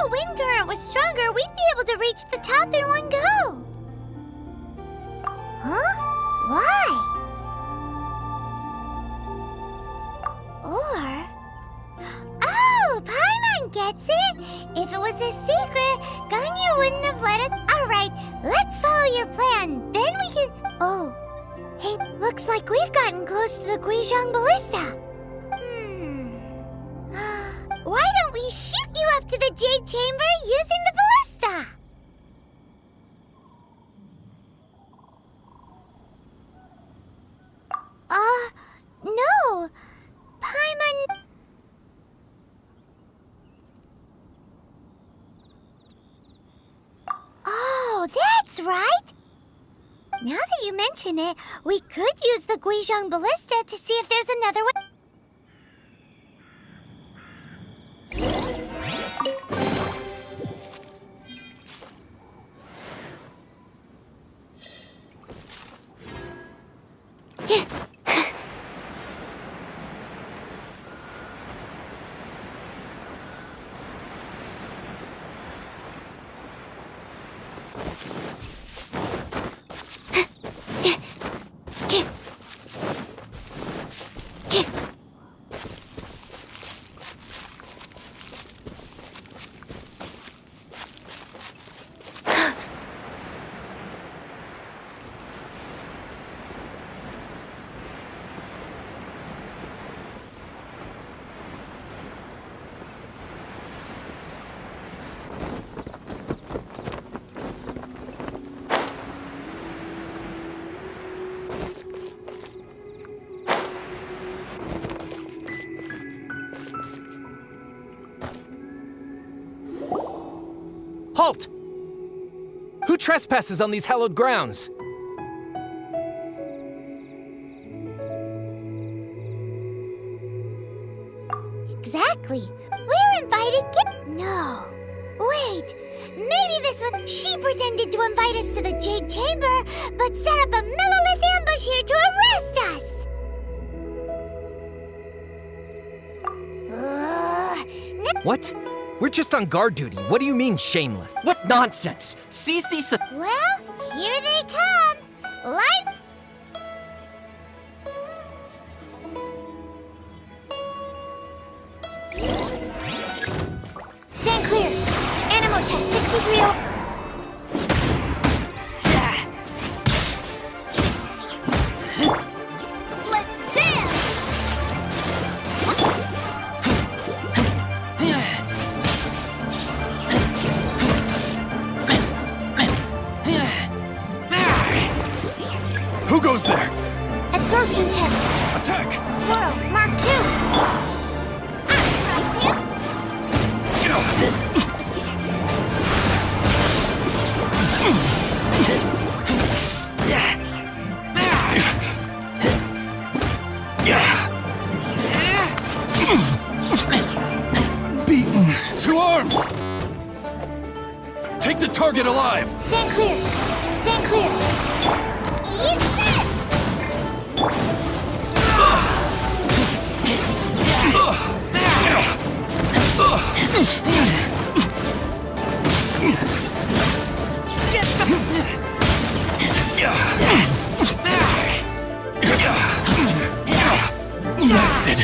the wind current was stronger, we'd be able to reach the top in one go. Huh? Why? Or... Oh, Paimon gets it! If it was a secret, Ganyu wouldn't have let us... Alright, let's follow your plan. Then we can... Oh. Hey, looks like we've gotten close to the Guizhong Ballista. Why don't we shoot you up to the Jade Chamber using the ballista? No. Paimon... Oh, that's right. Now that you mention it, we could use the Guizhong Ballista to see if there's another way. Halt! Who trespasses on these hallowed grounds? Exactly. We're invited. No. Wait. Maybe this one. She pretended to invite us to the Jade Chamber, but set up a millilith ambush here to arrest us. What? We're just on guard duty. What do you mean, shameless? What nonsense! Seize these... Well, here they come. Light... Stand clear. Animal test 630... Who goes there? Absorption test. Attack! Swirl, Mark 2. Beaten. To arms! Take the target alive! Stand clear. Stand clear. Eat this! Nested.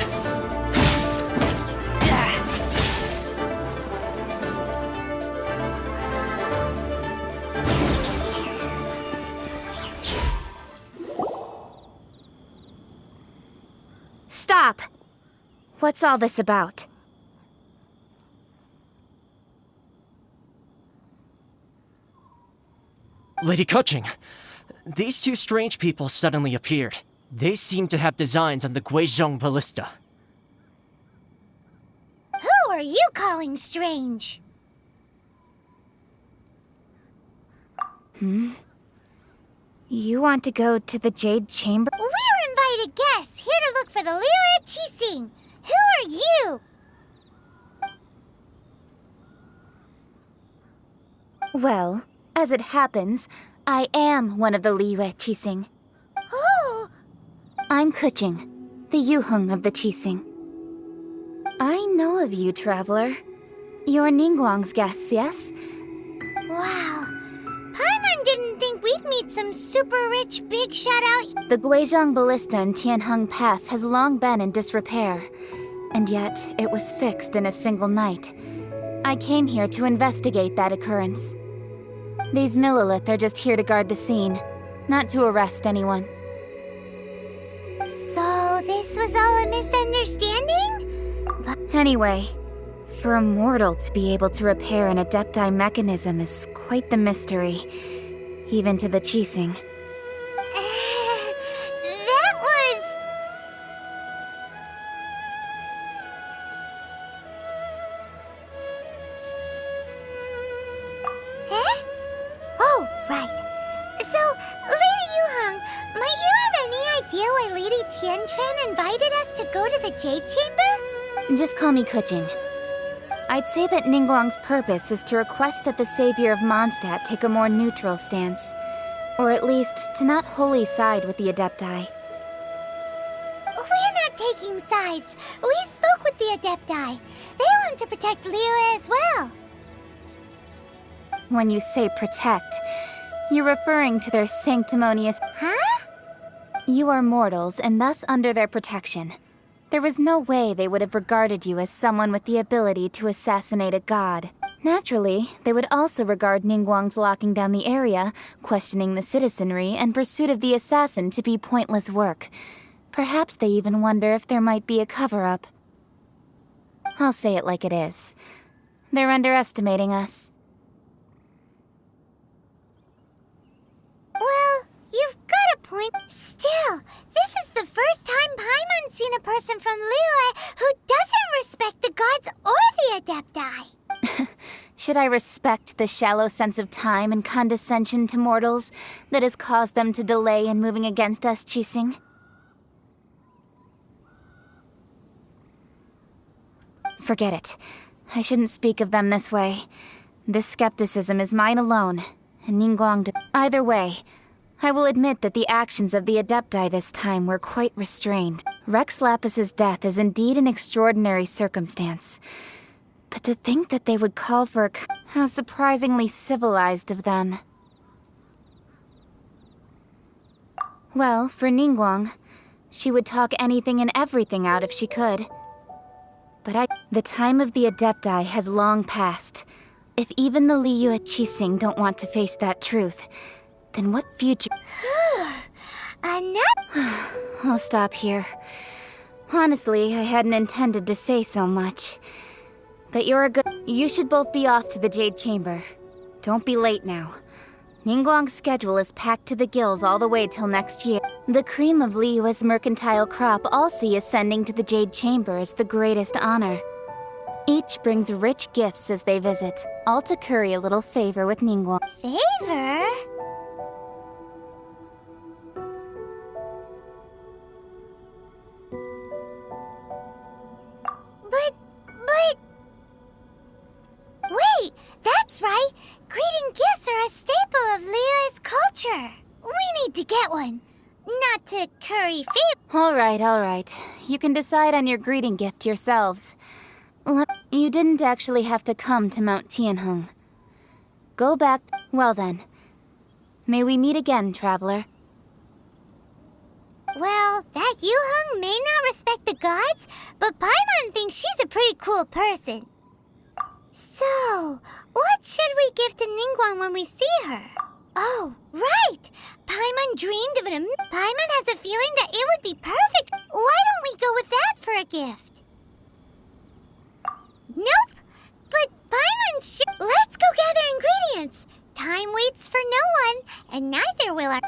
Stop! What's all this about? Lady Kuching, these two strange people suddenly appeared. They seem to have designs on the Guizhong Ballista. Who are you calling strange? You want to go to the Jade Chamber? We're invited guests here to look for the Liu Qixing. Who are you? Well, as it happens, I am one of the Liu Qixing. Oh, I'm Kuching, the Yuheng of the Qixing. I know of you, traveler. You're Ningguang's guests, yes? Wow. Paimon didn't think we'd meet some super rich big shot out. The Guizhong Ballista in Tianheng Pass has long been in disrepair, and yet it was fixed in a single night. I came here to investigate that occurrence. These Millilith are just here to guard the scene, not to arrest anyone. So this was all a misunderstanding? Anyway, for a mortal to be able to repair an Adepti mechanism is quite the mystery, even to the Qixing. That was... Huh? Oh, right. So, Lady Yuheng, might you have any idea why Lady Tianquan invited us to go to the Jade Chamber? Just call me Kuching. I'd say that Ningguang's purpose is to request that the savior of Mondstadt take a more neutral stance. Or at least, to not wholly side with the Adepti. We're not taking sides. We spoke with the Adepti. They want to protect Liyue as well. When you say protect, you're referring to their sanctimonious... Huh? You are mortals, and thus under their protection. There was no way they would have regarded you as someone with the ability to assassinate a god. Naturally, they would also regard Ningguang's locking down the area, questioning the citizenry, and pursuit of the assassin to be pointless work. Perhaps they even wonder if there might be a cover-up. I'll say it like it is. They're underestimating us. Well, you've got a point. Still, this is the first time Paimon's seen a person from Liyue who doesn't respect the gods or the Adepti. Should I respect the shallow sense of time and condescension to mortals that has caused them to delay in moving against us, Qixing? Forget it. I shouldn't speak of them this way. This skepticism is mine alone, and Ningguang... Either way, I will admit that the actions of the Adepti this time were quite restrained. Rex Lapis's death is indeed an extraordinary circumstance. But to think that they would call for a... How surprisingly civilized of them. Well, for Ningguang, she would talk anything and everything out if she could. But the time of the Adepti has long passed. If even the Liyue Qixing don't want to face that truth, then what future... I'll stop here. Honestly, I hadn't intended to say so much. But you're a good... You should both be off to the Jade Chamber. Don't be late now. Ningguang's schedule is packed to the gills all the way till next year. The cream of Liyue's mercantile crop all see ascending to the Jade Chamber as the greatest honor. Each brings rich gifts as they visit, all to curry a little favor with Ningguang. Favor? But... Wait, that's right! Greeting gifts are a staple of Liyue's culture. We need to get one. Not to curry favor. Alright. You can decide on your greeting gift yourselves. You didn't actually have to come to Mount Tianheng. Go back... Well then. May we meet again, traveler. Well, that Yuheng may not respect the gods, but Paimon thinks she's a pretty cool person. So, what should we give to Ningguang when we see her? Oh, right! Paimon dreamed of it. Paimon has a feeling that it would be perfect. Why don't we go with that for a gift? Nope! But Paimon Let's go gather ingredients! Time waits for no one, and neither will our...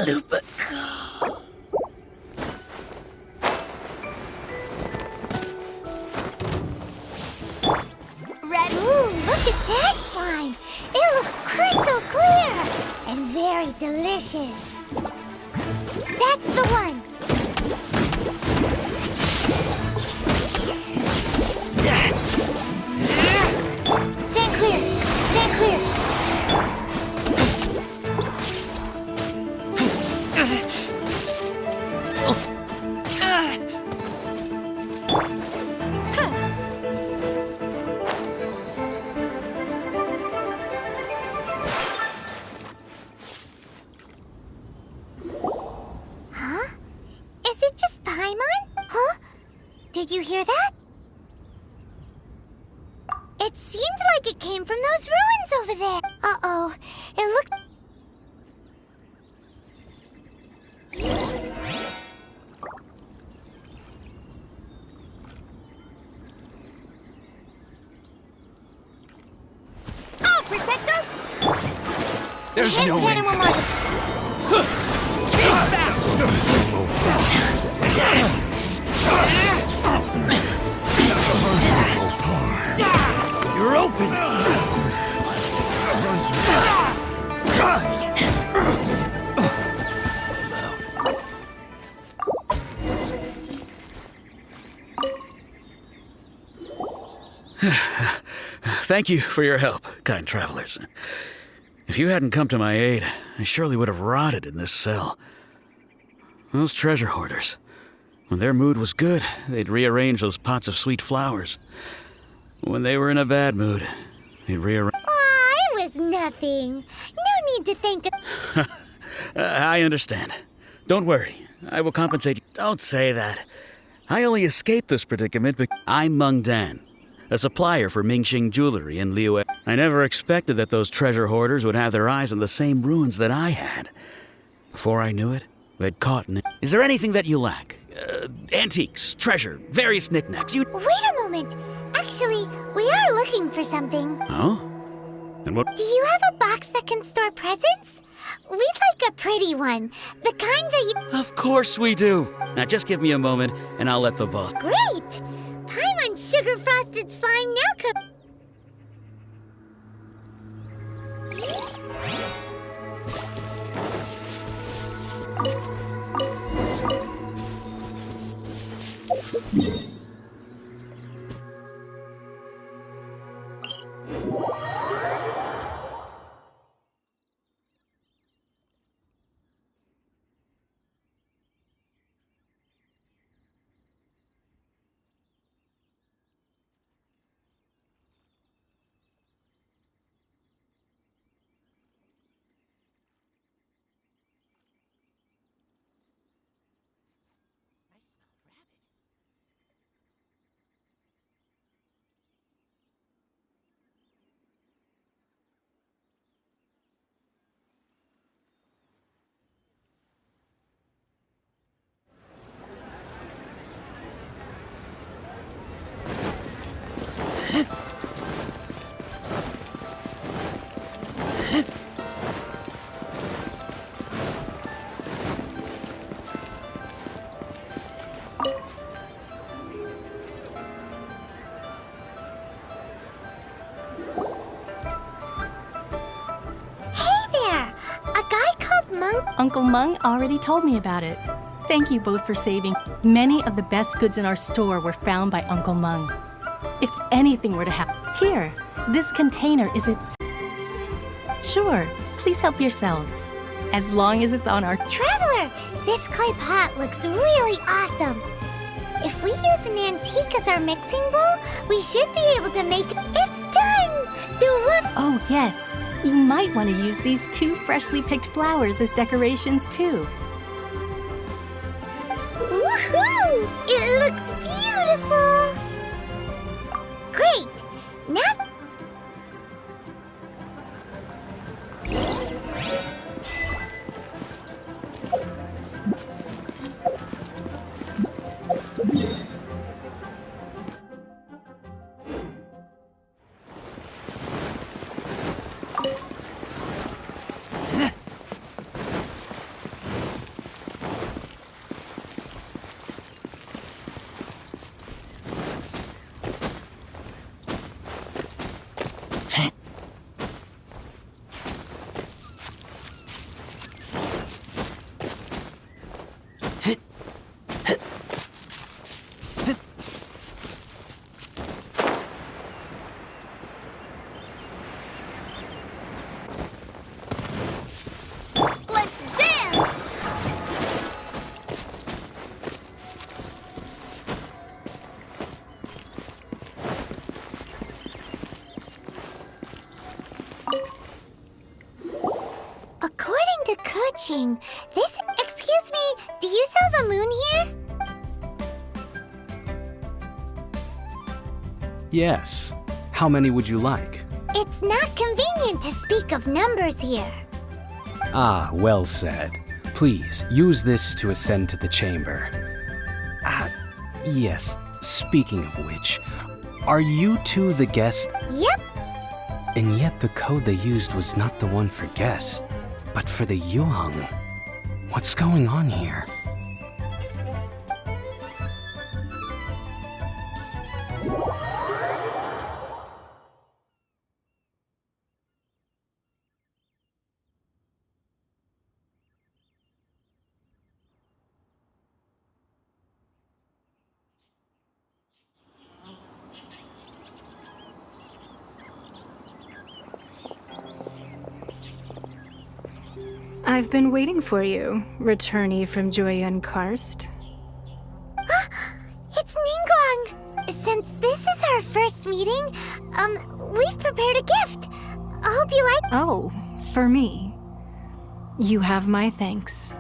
Ready? Ooh, look at that slime! It looks crystal clear and very delicious. That's the one. Stand clear. Stand clear. Huh? Is it just Paimon? Huh? Did you hear that? It seemed like it came from those ruins over there. Uh-oh. It looks... I'll protect us! There's Hands no down end. and one more. You're open! Thank you for your help, kind travelers. If you hadn't come to my aid, I surely would have rotted in this cell. Those treasure hoarders, when their mood was good, they'd rearrange those pots of sweet flowers. When they were in a bad mood, they'd rearrange... Aw, it was nothing. No need to thank... I understand. Don't worry. I will compensate you. Don't say that. I only escaped this predicament because I'm Meng Dan, a supplier for Mingxing jewelry in Liyue. I never expected that those treasure hoarders would have their eyes on the same ruins that I had. Before I knew it, they'd caught in it. Is there anything that you lack? Antiques, treasure, various knickknacks. You... Wait a moment. Actually, we are looking for something. Oh? And what... Do you have a box that can store presents? We'd like a pretty one. The kind that you... Of course we do. Now just give me a moment, and I'll let the boss... Great! Paimon's sugar-frosted slime now cook... Uncle Meng already told me about it. Thank you both for saving. Many of the best goods in our store were found by Uncle Meng. If anything were to happen... Here, this container is its... Sure, please help yourselves. As long as it's on our... Traveler, this clay pot looks really awesome. If we use an antique as our mixing bowl, we should be able to make... It's done! The one... Oh, yes. You might want to use these 2 freshly picked flowers as decorations, too. Woohoo! It looks beautiful! Great! Now... refreshing. Excuse me, do you sell the moon here? Yes. How many would you like? It's not convenient to speak of numbers here. Ah, well said. Please, use this to ascend to the chamber. Yes, speaking of which, are you two the guest? Yep. And yet the code they used was not the one for guest, but for the Yuheng. What's going on here? I've been waiting for you, returnee from Joyun Karst. It's Ningguang. Since this is our first meeting, we've prepared a gift. I hope you like. Oh, for me. You have my thanks.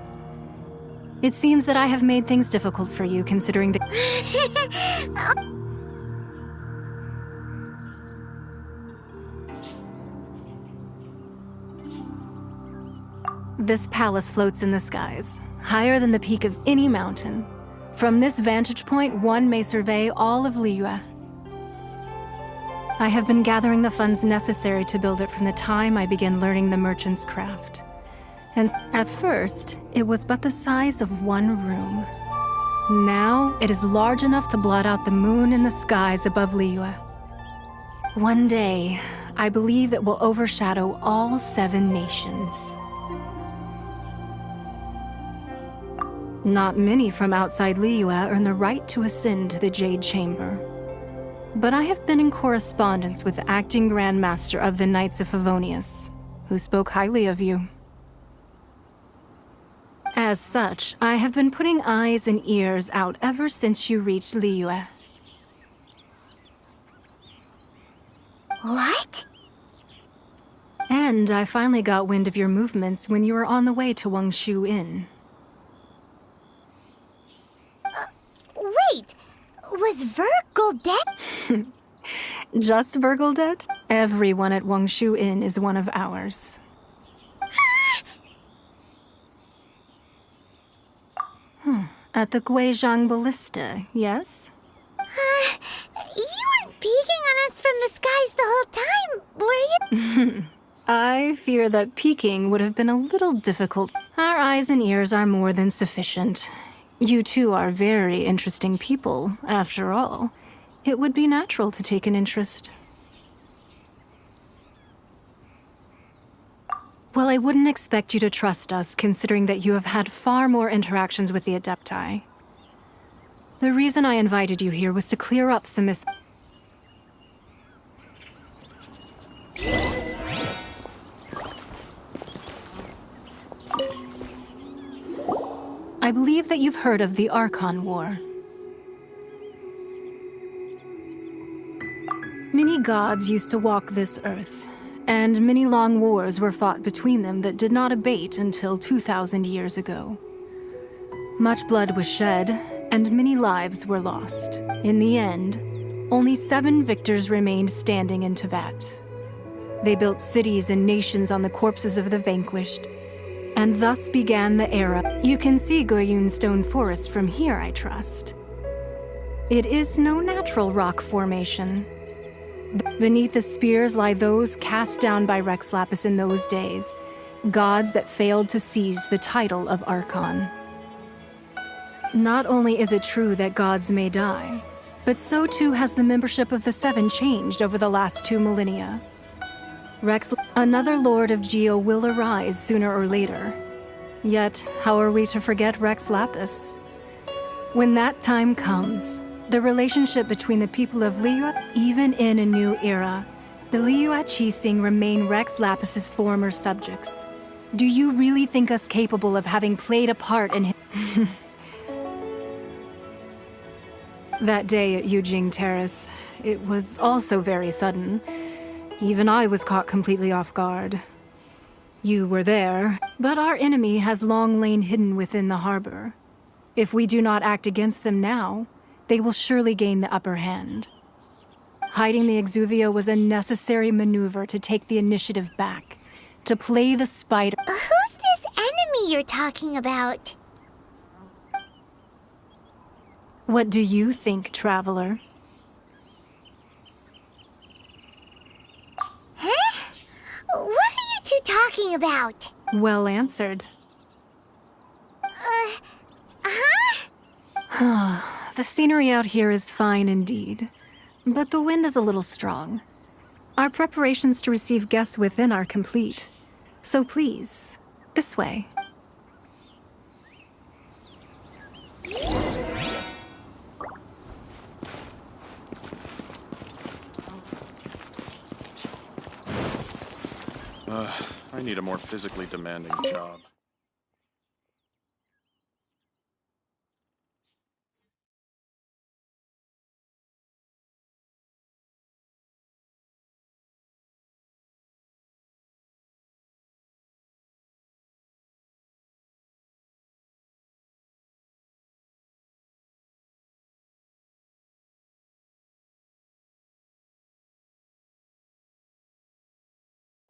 It seems that I have made things difficult for you, considering the... This palace floats in the skies, higher than the peak of any mountain. From this vantage point, one may survey all of Liyue. I have been gathering the funds necessary to build it from the time I began learning the merchant's craft. And at first, it was but the size of one room. Now, it is large enough to blot out the moon in the skies above Liyue. One day, I believe it will overshadow all 7 nations. Not many from outside Liyue earn the right to ascend to the Jade Chamber. But I have been in correspondence with the acting Grand Master of the Knights of Favonius, who spoke highly of you. As such, I have been putting eyes and ears out ever since you reached Liyue. What? And I finally got wind of your movements when you were on the way to Wangshu Inn. Wait, was Virgil dead? Just Virgil dead? Everyone at Wangshu Inn is one of ours. At the Guizhang Ballista, yes? You weren't peeking on us from the skies the whole time, were you? I fear that peeking would have been a little difficult. Our eyes and ears are more than sufficient. You two are very interesting people, after all. It would be natural to take an interest. Well, I wouldn't expect you to trust us, considering that you have had far more interactions with the Adepti. The reason I invited you here was to clear up some I believe that you've heard of the Archon War. Many gods used to walk this earth, and many long wars were fought between them that did not abate until 2,000 years ago. Much blood was shed, and many lives were lost. In the end, only 7 victors remained standing in Tevat. They built cities and nations on the corpses of the vanquished, and thus began the era. You can see Goyun Stone Forest from here, I trust. It is no natural rock formation. Beneath the spears lie those cast down by Rex Lapis in those days, gods that failed to seize the title of Archon. Not only is it true that gods may die, but so too has the membership of the 7 changed over the last 2 millennia. Another Lord of Geo will arise sooner or later. Yet, how are we to forget Rex Lapis? When that time comes, the relationship between the people of Liyue, even in a new era, the Liyue Qixing remain Rex Lapis's former subjects. Do you really think us capable of having played a part in his... That day at Yujing Terrace, it was also very sudden. Even I was caught completely off guard. You were there, but our enemy has long lain hidden within the harbor. If we do not act against them now, they will surely gain the upper hand. Hiding the Exuvia was a necessary maneuver to take the initiative back, to play the spider. Who's this enemy you're talking about? What do you think, traveler? Huh? What are you two talking about? Well answered. The scenery out here is fine indeed, but the wind is a little strong. Our preparations to receive guests within are complete. So please, this way. I need a more physically demanding job.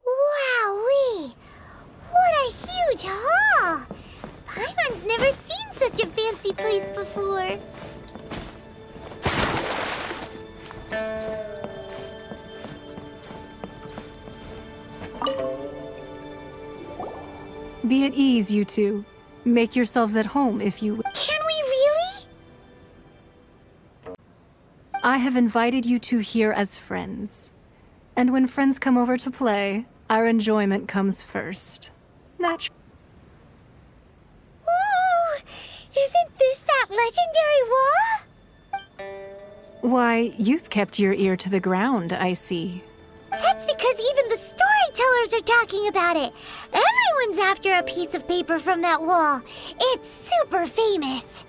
Wowee! What a huge hall! Paimon's never seen such a fancy place before. Be at ease, you two. Make yourselves at home if you will. Can we really? I have invited you two here as friends. And when friends come over to play, our enjoyment comes first. Natural. Ooh! Isn't this that legendary wall? Why, you've kept your ear to the ground, I see. That's because even the storytellers are talking about it. Everyone's after a piece of paper from that wall. It's super famous.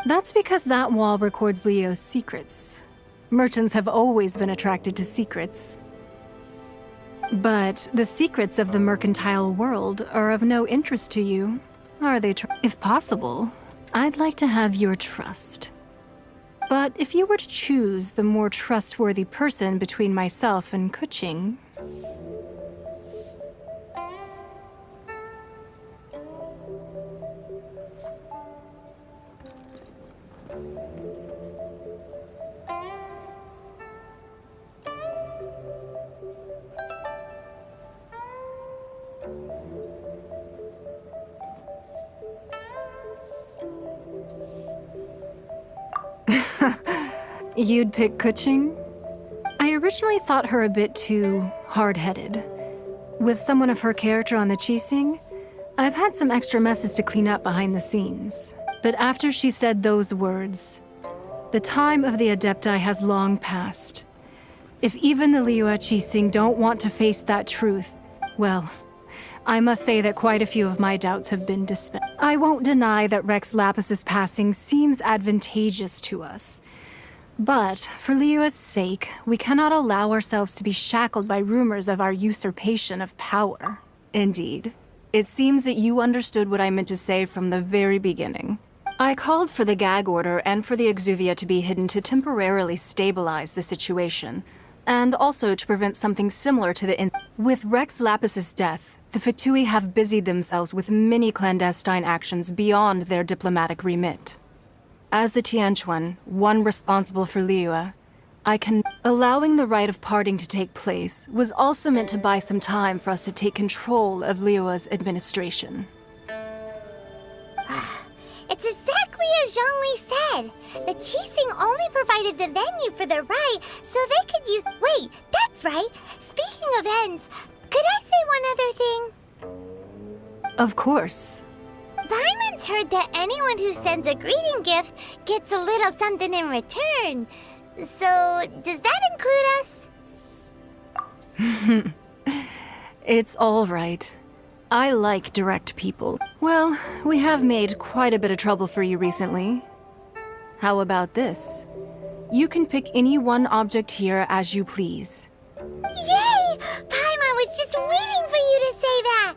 That's because that wall records Leo's secrets. Merchants have always been attracted to secrets. But the secrets of the mercantile world are of no interest to you, are they? If possible, I'd like to have your trust. But if you were to choose the more trustworthy person between myself and Kuching... You'd pick Kuching? I originally thought her a bit too hard-headed. With someone of her character on the Qixing, I've had some extra messes to clean up behind the scenes. But after she said those words, the time of the Adepti has long passed. If even the Liyue Qixing don't want to face that truth, well, I must say that quite a few of my doubts have been dispelled. I won't deny that Rex Lapis's passing seems advantageous to us. But, for Liyue's sake, we cannot allow ourselves to be shackled by rumors of our usurpation of power. Indeed. It seems that you understood what I meant to say from the very beginning. I called for the gag order and for the Exuvia to be hidden to temporarily stabilize the situation, and also to prevent something similar to the With Rex Lapis's death, the Fatui have busied themselves with many clandestine actions beyond their diplomatic remit. As the Tianquan, one responsible for Liyue, allowing the rite of parting to take place was also meant to buy some time for us to take control of Liyue's administration. It's exactly as Zhongli said. The Qixing only provided the venue for the rite so they could use... Wait, that's right. Speaking of ends, could I say one other thing? Of course. Paimon's heard that anyone who sends a greeting gift gets a little something in return. So, does that include us? It's all right. I like direct people. Well, we have made quite a bit of trouble for you recently. How about this? You can pick any one object here as you please. Yay! Paimon was just waiting for you to say that!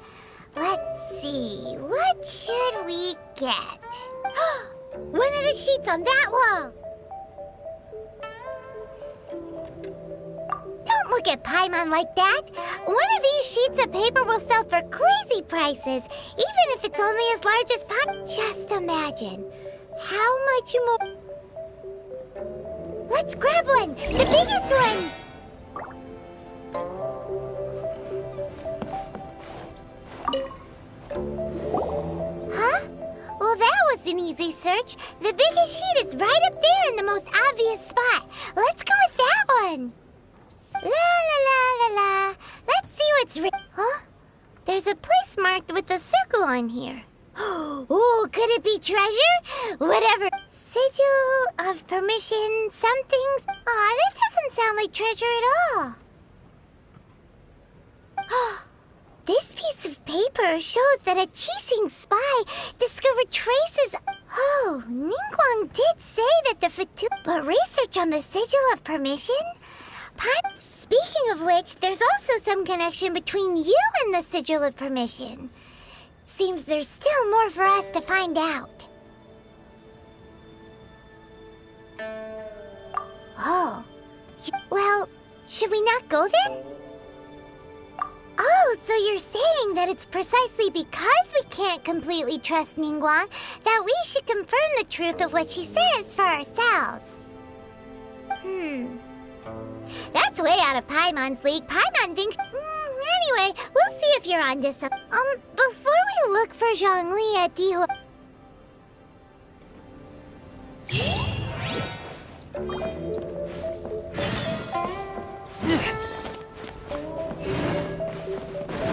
see, what should we get? One of the sheets on that wall! Don't look at Paimon like that! One of these sheets of paper will sell for crazy prices, even if it's only as large as Just imagine. How much more... Let's grab one! The biggest one! Huh? Well, that was an easy search. The biggest sheet is right up there in the most obvious spot. Let's go with that one. La la la la la. Let's see what's Huh? There's a place marked with a circle on here. Oh, could it be treasure? Whatever. Sigil of permission, something. Aw, that doesn't sound like treasure at all. This piece of paper shows that a Qixing spy discovered traces. Oh, Ningguang did say that the but research on the Sigil of Permission? Speaking of which, there's also some connection between you and the Sigil of Permission. Seems there's still more for us to find out. Oh. Well, should we not go then? Oh, so you're saying that it's precisely because we can't completely trust Ningguang that we should confirm the truth of what she says for ourselves. That's way out of Paimon's league. Paimon thinks... anyway, we'll see if you're onto something. Before we look for Zhongli at Dihua... I need a more physically demanding job.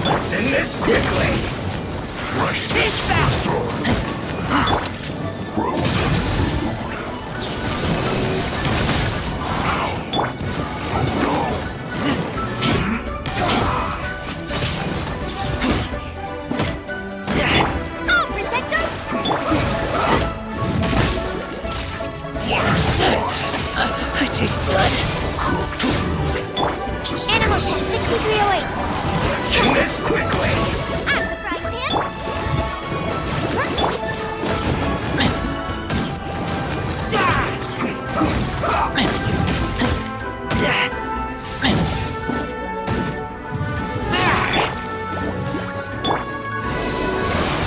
Let's end this quickly! Fresh fish frozen food. I'll protect us! I taste blood. Animal test 6308. Let's end this quickly! Out the frying pan.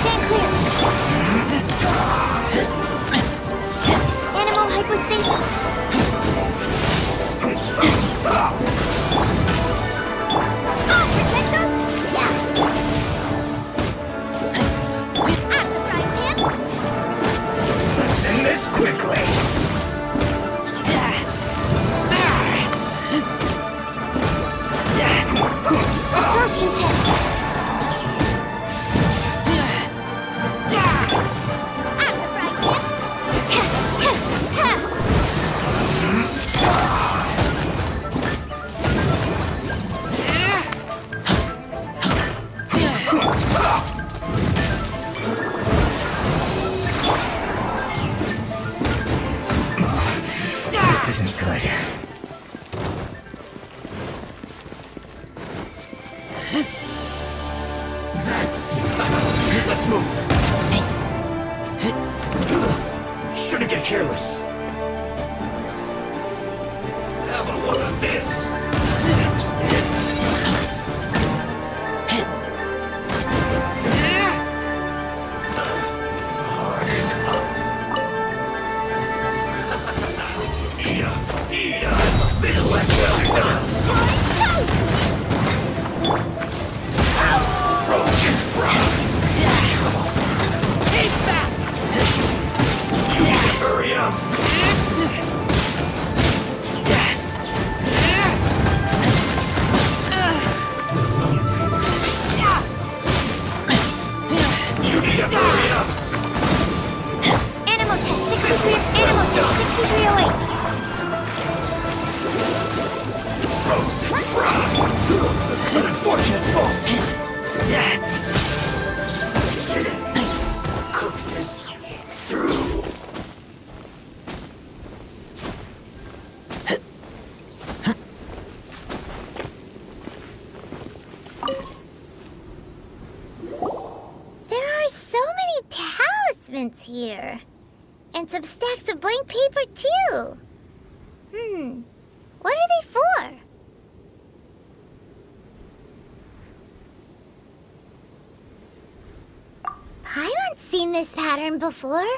Stand clear. Animal hypostasis. Oh, protect us? Yeah. Out the frying pan. Let's end this quickly! Absorption test. Out the frying pan. This isn't good. That's... Let's move. Shouldn't get careless. Have a look at this. There's this. Harden up. Eat up. This was well done. Roasted frog. Keep back. You need to hurry up. You need to hurry up. Animal test 63. Animal test 6308. Roasted frog. An unfortunate fault. Cook this through. There are so many talismans here. And some stacks of blank paper, too. What are they for? Paimon's seen this pattern before,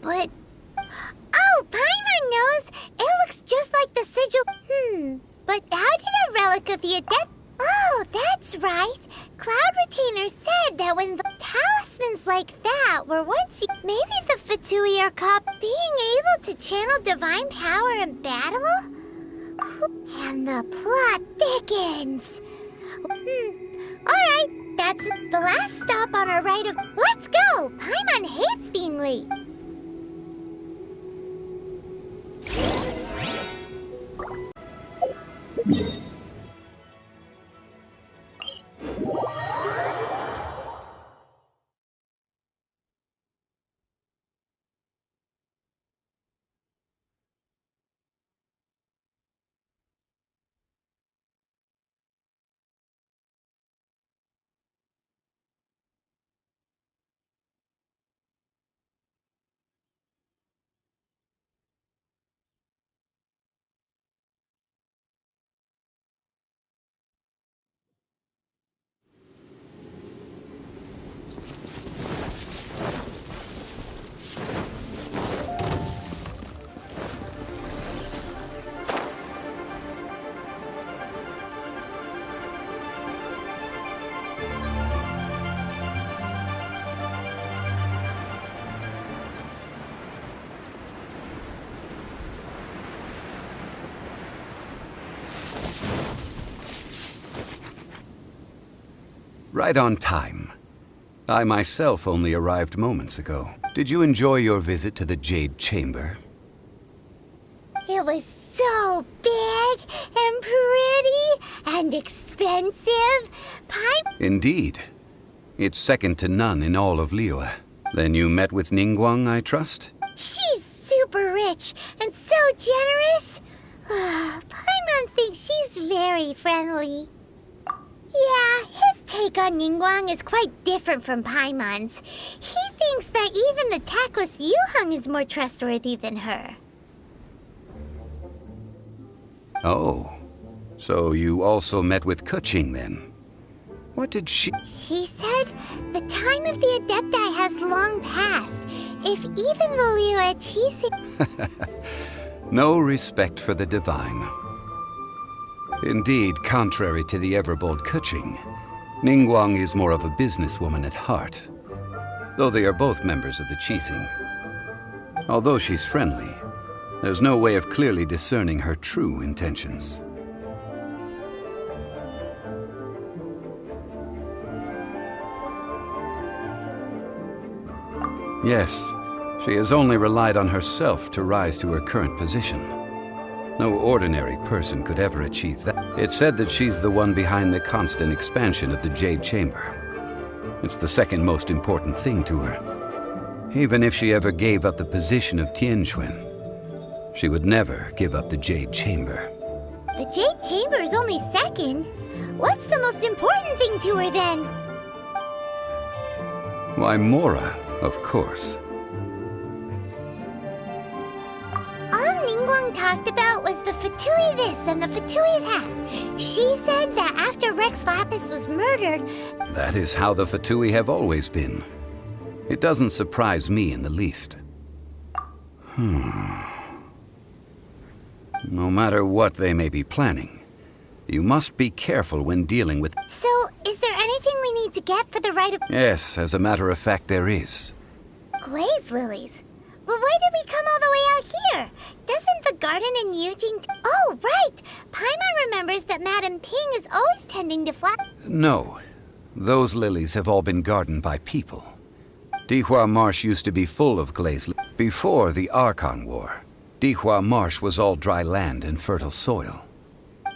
but... Oh, Paimon knows! It looks just like the sigil... But how did a relic of the adept... Oh, that's right! Cloud Retainer said that when the talismans like that were once... Maybe the Fatui are caught being able to channel divine power in battle? And the plot thickens! Alright, that's the last stop on our ride of... Let's go! Paimon hates being late. Right on time. I myself only arrived moments ago. Did you enjoy your visit to the Jade Chamber? It was so big and pretty and expensive. Indeed. It's second to none in all of Liyue. Then you met with Ningguang, I trust? She's super rich and so generous. Paimon thinks she's very friendly. Yeah, his take on Ningguang is quite different from Paimon's. He thinks that even the tactless Yuheng is more trustworthy than her. Oh, so you also met with Keqing then? What did she... She said the time of the Adepti has long passed. If even the Liyue Qixing... No respect for the divine. Indeed, contrary to the ever-bold Keqing, Ningguang is more of a businesswoman at heart, though they are both members of the Qixing. Although she's friendly, there's no way of clearly discerning her true intentions. Yes, she has only relied on herself to rise to her current position. No ordinary person could ever achieve that. It's said that she's the one behind the constant expansion of the Jade Chamber. It's the second most important thing to her. Even if she ever gave up the position of Tianquan, she would never give up the Jade Chamber. The Jade Chamber is only second. What's the most important thing to her then? Why, Mora, of course. All Ningguang talked about was the Fatui this and the Fatui that. She said that after Rex Lapis was murdered... That is how the Fatui have always been. It doesn't surprise me in the least. No matter what they may be planning, you must be careful when dealing with... So, is there anything we need to get for the rite of... Yes, as a matter of fact, there is. Glaze lilies? Well, why did we come all the way out here? Doesn't the garden in Yujing... Oh, right! Paimon remembers that Madame Ping is always tending to No. Those lilies have all been gardened by people. Dihua Marsh used to be full of glaze lilies. Before the Archon War, Dihua Marsh was all dry land and fertile soil.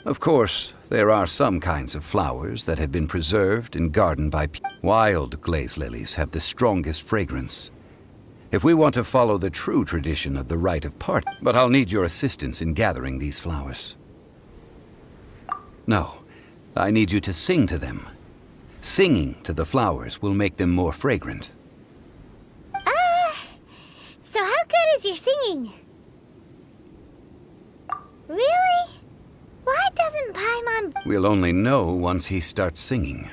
Of course, there are some kinds of flowers that have been preserved and gardened by people. Wild glaze lilies have the strongest fragrance. If we want to follow the true tradition of the rite of part, but I'll need your assistance in gathering these flowers. No, I need you to sing to them. Singing to the flowers will make them more fragrant. So how good is your singing? Really? Why doesn't Paimon... We'll only know once he starts singing.